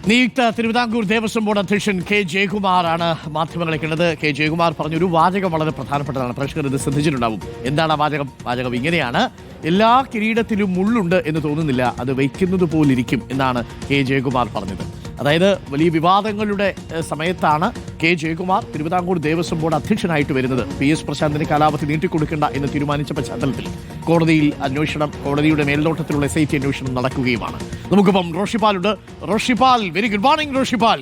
നിയുക്ത തിരുവിതാംകൂർ ദേവസ്വം ബോർഡ് അധ്യക്ഷൻ കെ ജയകുമാറാണ് മാധ്യമങ്ങളെ കണ്ടത്. കെ ജയകുമാർ പറഞ്ഞൊരു വാചകം വളരെ പ്രധാനപ്പെട്ടതാണ്. പ്രേക്ഷകർ ഇത് ശ്രദ്ധിച്ചിട്ടുണ്ടാവും. എന്താണ് ആ വാചകം? വാചകം ഇങ്ങനെയാണ്: എല്ലാ കിരീടത്തിലും മുള്ളുണ്ട് എന്ന് തോന്നുന്നില്ല, അത് വയ്ക്കുന്നത് പോലിരിക്കും എന്നാണ് കെ ജയകുമാർ പറഞ്ഞത്. അതായത് വലിയ വിവാദങ്ങളുടെ സമയത്താണ് കെ ജയകുമാർ തിരുവിതാംകൂർ ദേവസ്വം ബോർഡ് അധ്യക്ഷനായിട്ട് വരുന്നത്. PS പ്രശാന്തിന് കാലാവധി നീട്ടിക്കൊടുക്കേണ്ട എന്ന് തീരുമാനിച്ച പശ്ചാത്തലത്തിൽ കോടതിയിൽ അന്വേഷണം, കോടതിയുടെ മേൽനോട്ടത്തിലുള്ള SIT അന്വേഷണം നടക്കുകയുമാണ്. നമുക്കിപ്പം റോഷിപാലുണ്ട്. Roshipal, very good morning Roshipal.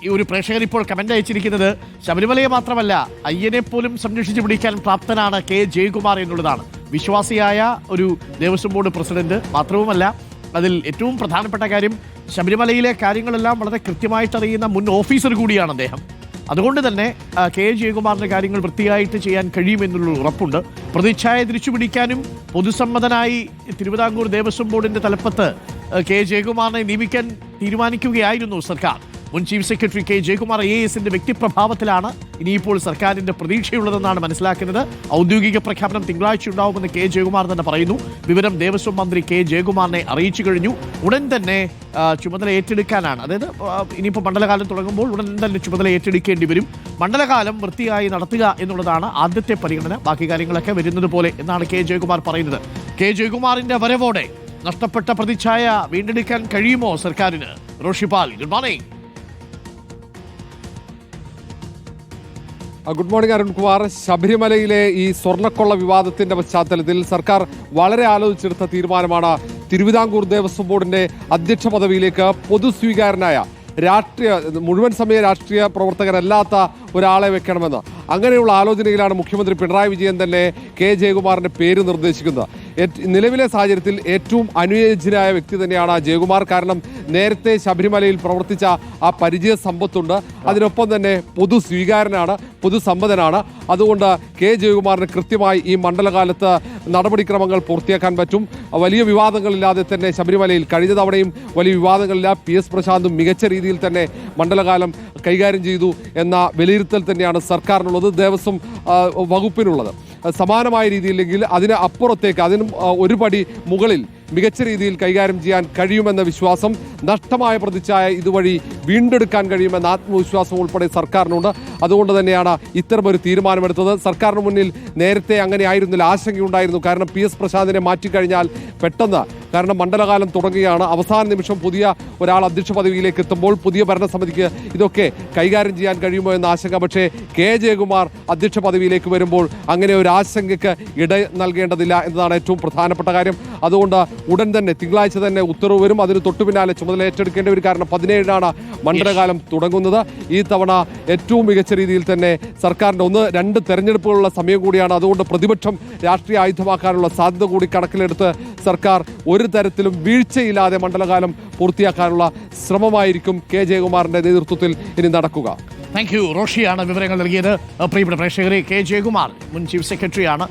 ഈ ഒരു പ്രേക്ഷകർ ഇപ്പോൾ കമന്റ് അയച്ചിരിക്കുന്നത് ശബരിമലയെ മാത്രമല്ല അയ്യനെ പോലും സംരക്ഷിച്ചു പിടിക്കാൻ പ്രാപ്തനാണ് കെ ജയകുമാർ എന്നുള്ളതാണ്. വിശ്വാസിയായ ഒരു ദേവസ്വം ബോർഡ് പ്രസിഡന്റ് മാത്രവുമല്ല, അതിൽ ഏറ്റവും പ്രധാനപ്പെട്ട കാര്യം ശബരിമലയിലെ കാര്യങ്ങളെല്ലാം വളരെ കൃത്യമായിട്ട് അറിയുന്ന മുൻ ഓഫീസർ കൂടിയാണ് അദ്ദേഹം. അതുകൊണ്ട് തന്നെ കെ ജയകുമാറിന്റെ കാര്യങ്ങൾ വൃത്തിയായിട്ട് ചെയ്യാൻ കഴിയുമെന്നുള്ള ഉറപ്പുണ്ട്. പ്രതിച്ഛായ തിരിച്ചുപിടിക്കാനും പൊതുസമ്മതനായി തിരുവിതാംകൂർ ദേവസ്വം ബോർഡിന്റെ തലപ്പത്ത് കെ ജയകുമാറിനെ നിയമിക്കാൻ തീരുമാനിക്കുകയായിരുന്നു സർക്കാർ. മുൻ ചീഫ് സെക്രട്ടറി കെ ജയകുമാർ IASന്റെ വ്യക്തിപ്രഭാവത്തിലാണ് ഇനിയിപ്പോൾ സർക്കാരിന്റെ പ്രതീക്ഷയുള്ളതെന്നാണ് മനസ്സിലാക്കുന്നത്. ഔദ്യോഗിക പ്രഖ്യാപനം തിങ്കളാഴ്ച ഉണ്ടാവുമെന്ന് കെ ജയകുമാർ തന്നെ പറയുന്നു. വിവരം ദേവസ്വം മന്ത്രി കെ ജയകുമാറിനെ അറിയിച്ചു കഴിഞ്ഞു. ഉടൻ തന്നെ ചുമതല ഏറ്റെടുക്കാനാണ്. അതായത് ഇനിയിപ്പോൾ മണ്ഡലകാലം തുടങ്ങുമ്പോൾ ഉടൻ തന്നെ ചുമതല ഏറ്റെടുക്കേണ്ടി വരും. മണ്ഡലകാലം വൃത്തിയായി നടത്തുക എന്നുള്ളതാണ് ആദ്യത്തെ പരിഗണന. ബാക്കി കാര്യങ്ങളൊക്കെ വരുന്നത് പോലെ എന്നാണ് കെ ജയകുമാർ പറയുന്നത്. കെ ജയകുമാറിന്റെ വരവോടെ നഷ്ടപ്പെട്ട പ്രതിച്ഛായ വീണ്ടെടുക്കാൻ കഴിയുമോ സർക്കാരിന്? Roshipal, good morning. Good morning Arunkumar. ശബരിമലയിലെ ഈ സ്വർണ്ണക്കൊള്ള വിവാദത്തിന്റെ പശ്ചാത്തലത്തിൽ സർക്കാർ വളരെ ആലോചിച്ചെടുത്ത തീരുമാനമാണ് തിരുവിതാംകൂർ ദേവസ്വം ബോർഡിന്റെ അധ്യക്ഷ പദവിയിലേക്ക് പൊതുസ്വീകാരനായ മുഴുവൻ സമയ രാഷ്ട്രീയ പ്രവർത്തകരല്ലാത്ത ഒരാളെ വെക്കണമെന്ന്. അങ്ങനെയുള്ള ആലോചനയിലാണ് മുഖ്യമന്ത്രി പിണറായി വിജയൻ തന്നെ കെ ജയകുമാറിന്റെ പേര് നിർദ്ദേശിക്കുന്നത്. നിലവിലെ സാഹചര്യത്തിൽ ഏറ്റവും അനുയോജ്യനായ വ്യക്തി തന്നെയാണ് ജയകുമാർ. കാരണം നേരത്തെ ശബരിമലയിൽ പ്രവർത്തിച്ച ആ പരിചയ സമ്പത്തുണ്ട്. അതിനൊപ്പം തന്നെ പൊതു സ്വീകാരനാണ്, പൊതുസമ്മതനാണ്. അതുകൊണ്ട് കെ ജയകുമാറിന് കൃത്യമായി ഈ മണ്ഡലകാലത്ത് നടപടിക്രമങ്ങൾ പൂർത്തിയാക്കാൻ പറ്റും. വലിയ വിവാദങ്ങളില്ലാതെ തന്നെ ശബരിമലയിൽ കഴിഞ്ഞ തവണയും വലിയ വിവാദങ്ങളില്ല. PS പ്രശാന്തും മികച്ച രീതിയിൽ തന്നെ മണ്ഡലകാലം കൈകാര്യം ചെയ്തു എന്ന വിലയിരുത്തൽ തന്നെയാണ് സർക്കാരിനുള്ളത്, ദേവസ്വം വകുപ്പിനുള്ളത്. സമാനമായ രീതിയില്ലെങ്കിൽ അതിന് അപ്പുറത്തേക്ക്, അതിനും ഒരു പടി മുകളിൽ മികച്ച രീതിയിൽ കൈകാര്യം ചെയ്യാൻ കഴിയുമെന്ന വിശ്വാസം, നഷ്ടമായ പ്രതിച്ഛായ ഇതുവഴി വീണ്ടെടുക്കാൻ കഴിയുമെന്ന ആത്മവിശ്വാസം ഉൾപ്പെടെ സർക്കാരിനുണ്ട്. അതുകൊണ്ട് തന്നെയാണ് ഇത്തരമൊരു തീരുമാനമെടുത്തത്. സർക്കാരിന് മുന്നിൽ നേരത്തെ അങ്ങനെ ആയിരുന്നില്ല, ആശങ്കയുണ്ടായിരുന്നു. കാരണം PS പ്രശാന്തിനെ മാറ്റിക്കഴിഞ്ഞാൽ പെട്ടെന്ന്, കാരണം മണ്ഡലകാലം തുടങ്ങുകയാണ്, അവസാന നിമിഷം പുതിയ ഒരാൾ അധ്യക്ഷ പദവിയിലേക്ക് എത്തുമ്പോൾ പുതിയ ഭരണസമിതിക്ക് ഇതൊക്കെ കൈകാര്യം ചെയ്യാൻ കഴിയുമോ എന്ന ആശങ്ക. പക്ഷേ കെ ജയകുമാർ അധ്യക്ഷ പദവിയിലേക്ക് വരുമ്പോൾ അങ്ങനെ ഒരു ആശങ്കയ്ക്ക് ഇട നൽകേണ്ടതില്ല എന്നതാണ് ഏറ്റവും പ്രധാനപ്പെട്ട കാര്യം. അതുകൊണ്ട് ഉടൻ തന്നെ തിങ്കളാഴ്ച തന്നെ ഉത്തരവ് വരും. അതിന് തൊട്ടു പിന്നാലെ ചുമതല ഏറ്റെടുക്കേണ്ടി വരും. കാരണം 17-നാണ് മണ്ഡലകാലം തുടങ്ങുന്നത്. ഈ തവണ ഏറ്റവും മികച്ച രീതിയിൽ തന്നെ സർക്കാരിൻ്റെ 1-2 തെരഞ്ഞെടുപ്പുകളുള്ള സമയം കൂടിയാണ്. അതുകൊണ്ട് പ്രതിപക്ഷം രാഷ്ട്രീയ ആയുധമാക്കാനുള്ള സാധ്യത കൂടി കണക്കിലെടുത്ത് സർക്കാർ ഒരു തരത്തിലും വീഴ്ചയില്ലാതെ മണ്ഡലകാലം പൂർത്തിയാക്കാനുള്ള ശ്രമമായിരിക്കും കെ ജയകുമാറിന്റെ നേതൃത്വത്തിൽ ഇനി നടക്കുക. Thank you. റോഷിയാണ് വിവരങ്ങൾ നൽകിയത്. പ്രിയപ്പെട്ട പ്രേക്ഷകരെ, കെ ജയകുമാർ മുൻ ചീഫ് സെക്രട്ടറിയാണ്.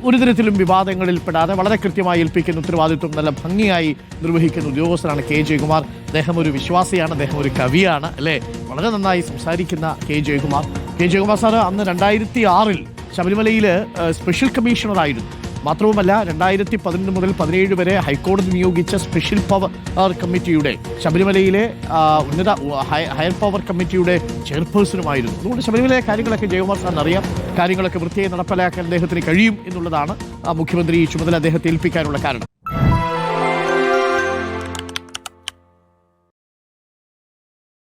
ഒരു തരത്തിലും വിവാദങ്ങളിൽ പെടാതെ വളരെ കൃത്യമായി ഏൽപ്പിക്കുന്ന ഉത്തരവാദിത്വം നല്ല ഭംഗിയായി നിർവഹിക്കുന്ന ഉദ്യോഗസ്ഥനാണ് കെ ജയകുമാർ. അദ്ദേഹം ഒരു വിശ്വാസിയാണ്, അദ്ദേഹം ഒരു കവിയാണ്, അല്ലേ? വളരെ നന്നായി സംസാരിക്കുന്ന K Jayakumar. K Jayakumar sir അന്ന് 2006 ശബരിമലയിൽ സ്പെഷ്യൽ കമ്മീഷണറായിരുന്നു. മാത്രവുമല്ല 2011 മുതൽ 2017 വരെ ഹൈക്കോടതി നിയോഗിച്ച സ്പെഷ്യൽ പവർ കമ്മിറ്റിയുടെ, ശബരിമലയിലെ ഉന്നത ഹയർ പവർ കമ്മിറ്റിയുടെ ചെയർപേഴ്സണുമായിരുന്നു. അതുകൊണ്ട് ശബരിമലയിലെ കാര്യങ്ങളൊക്കെ ജയകുമാർ സാറിന് അറിയാം. കാര്യങ്ങളൊക്കെ വൃത്തിയായി നടപ്പിലാക്കാൻ അദ്ദേഹത്തിന് കഴിയും എന്നുള്ളതാണ് മുഖ്യമന്ത്രി ഈ ചുമതല അദ്ദേഹത്തെ ഏൽപ്പിക്കാനുള്ള കാരണം.